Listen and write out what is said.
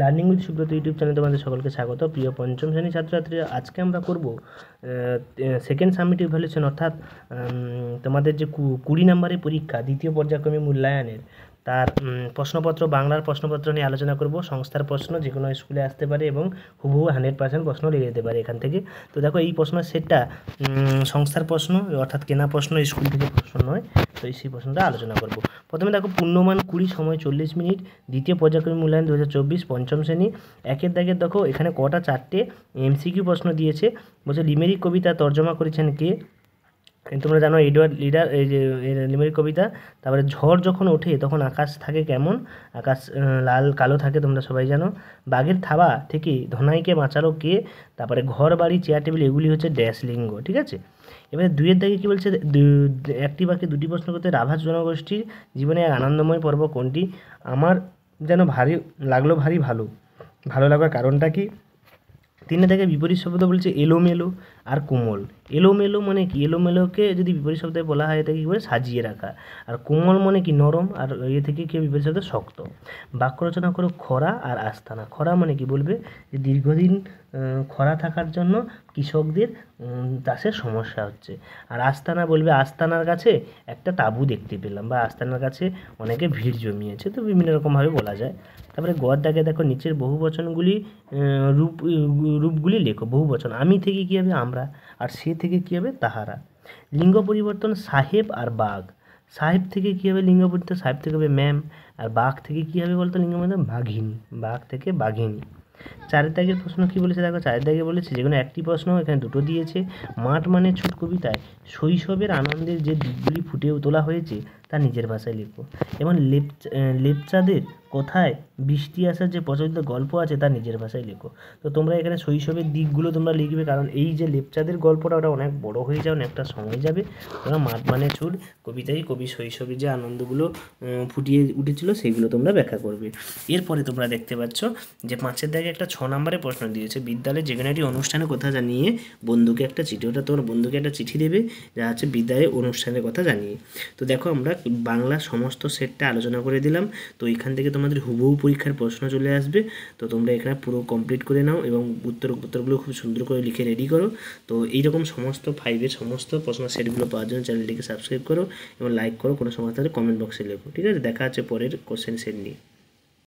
Learning with Subrata YouTube চ্যানেলে তোমাদের সকলকে স্বাগত। প্রিয় পঞ্চম শ্রেণীর ছাত্রছাত্রীরা, আজকে আমরা করব সেকেন্ড সাবমিটিভ ভ্যালুয়েশন, অর্থাৎ তোমাদের যে 20 নম্বরের পরীক্ষা দ্বিতীয় পর্যায়ক্রমিক মূল্যায়নের তার প্রশ্নপত্র, বাংলার প্রশ্নপত্র নিয়ে আলোচনা করব। সংস্থার প্রশ্ন যে কোনো স্কুলে আসতে পারে এবং হুবহু 100% প্রশ্ন লেগে যেতে পারে এখান থেকে। তো দেখো, এই প্রশ্নের সেটটা সংস্থার প্রশ্ন, অর্থাৎ কেনা প্রশ্ন, স্কুল থেকে প্রশ্ন নয়। তো সেই প্রশ্নটা আলোচনা করব। প্রথমে দেখো, পূর্ণমান 20, সময় 40 মিনিট, দ্বিতীয় পর্যায়ক্রমিক মূল্যায়ন 2024, পঞ্চম শ্রেণী। একের দাগের দেখো এখানে কটা, 4টে এমসিকিউ প্রশ্ন দিয়েছে। বলছে লিমেরিক কবিতা তর্জমা করেছেন কে? তোমরা জানো এডওয়ার্ড লিডার, এই যে লিমেরিক কবিতা। তারপরে ঝড় যখন ওঠে তখন আকাশ থাকে কেমন? আকাশ লাল কালো থাকে, তোমরা সবাই জানো। বাঘের থাবা থেকে ধনাইকে বাঁচালো কে? তারপরে ঘর বাড়ি চেয়ার টেবিল এগুলি হচ্ছে ড্যাশ লিঙ্গ, ঠিক আছে। এবারে দুইয়ের দাগে কী বলছে? একটি বাক্যে দুটি প্রশ্ন করতে, রাভাস জনগোষ্ঠীর জীবনে এক আনন্দময় পর্ব কোনটি? আমার যেন ভারী লাগলো, ভারী ভালো। ভালো লাগার কারণটা কি? 3 থেকে বিপরীত শব্দ বলছে এলোমেলো আর কোমল। এলোমেলো মানে কি? এলোমেলোকে যদি বিপরীত শব্দে বলা হয় এটা কী করে? সাজিয়ে রাখা। আর কোমল মানে কি? নরম। আর থেকে কি বিপরীত শব্দ? শক্ত। বাক্য রচনা করো খরা আর আস্তানা। খরা মানে কি? বলবে যে দীর্ঘদিন খরা থাকার জন্য কৃষকদের চাষের সমস্যা হচ্ছে। আর আস্তানা বলবে আস্তানার কাছে একটা তাঁবু দেখতে পেলাম, বা আস্তানার কাছে অনেকে ভিড় জমিয়েছে। তো বিভিন্ন রকমভাবে বলা যায়। তারপরে গড় দাগে দেখো নিচের বহুবচনগুলি রূপগুলি লেখো। বহুবচন আমি থেকে কী হবে? আমরা। আর সে থেকে কী হবে? তাহারা। লিঙ্গ পরিবর্তন সাহেব আর বাঘ। সাহেব থেকে কী হবে লিঙ্গ পরিবর্তন? সাহেব থেকে হবে ম্যাম। আর বাঘ থেকে কী হবে বলতো লিঙ্গ পরিবর্তন? বাঘিনী। বাঘ থেকে বাঘিনী। 4 দাগের প্রশ্ন কী বলেছে দেখো, 4 দাগে বলেছে যে কোনো একটি প্রশ্ন, এখানে দুটো দিয়েছে। মাঠ মানে ছোট কবিতায় শৈশবের আনন্দের যে দিকগুলি ফুটে তোলা হয়েছে তা নিজের ভাষায় লেখো। এবং লেপচাঁদের কোথায় বৃষ্টি আসার যে প্রচলিত গল্প আছে তা নিজের ভাষায় লেখো। তো তোমরা এখানে শৈশবের দিকগুলো তোমরা লিখবে, কারণ এই যে লেপচাঁদের গল্পটা ওটা অনেক বড় হয়ে যায়, অনেকটা সময় যাবে। তোমরা মাঠ মানে ছোট কবিতায় কবি শৈশবে যে আনন্দগুলো ফুটিয়ে উঠেছিল সেইগুলো তোমরা ব্যাখ্যা করবে। এরপরে তোমরা দেখতে পাচ্ছ যে 5 দাগে একটা 6 নম্বরের প্রশ্ন দিয়েছে। বিদ্যালয়ে যে কোনো একটি অনুষ্ঠানের কথা জানিয়ে বন্ধুকে একটা চিঠি, ওটা তোমার বন্ধুকে একটা চিঠি দেবে যা হচ্ছে বিদ্যালয়ের অনুষ্ঠানের কথা জানিয়ে। তো দেখো, আমরা বাংলা সমস্ত সেটটা আলোচনা করে দিলাম। তো এখান থেকে তোমাদের হুবহু পরীক্ষার প্রশ্ন চলে আসবে। তো তোমরা এখানে পুরো কমপ্লিট করে নাও এবং উত্তরগুলো খুব সুন্দর করে লিখে রেডি করো। তো এইরকম সমস্ত 5-এর সমস্ত প্রশ্ন সেটগুলো পাওয়ার জন্য চ্যানেলটিকে সাবস্ক্রাইব করো এবং লাইক করো। কোনো সমস্যা হলে কমেন্ট বক্সে লেখো, ঠিক আছে। দেখা হচ্ছে পরের কোশ্চেন সেট নিয়ে।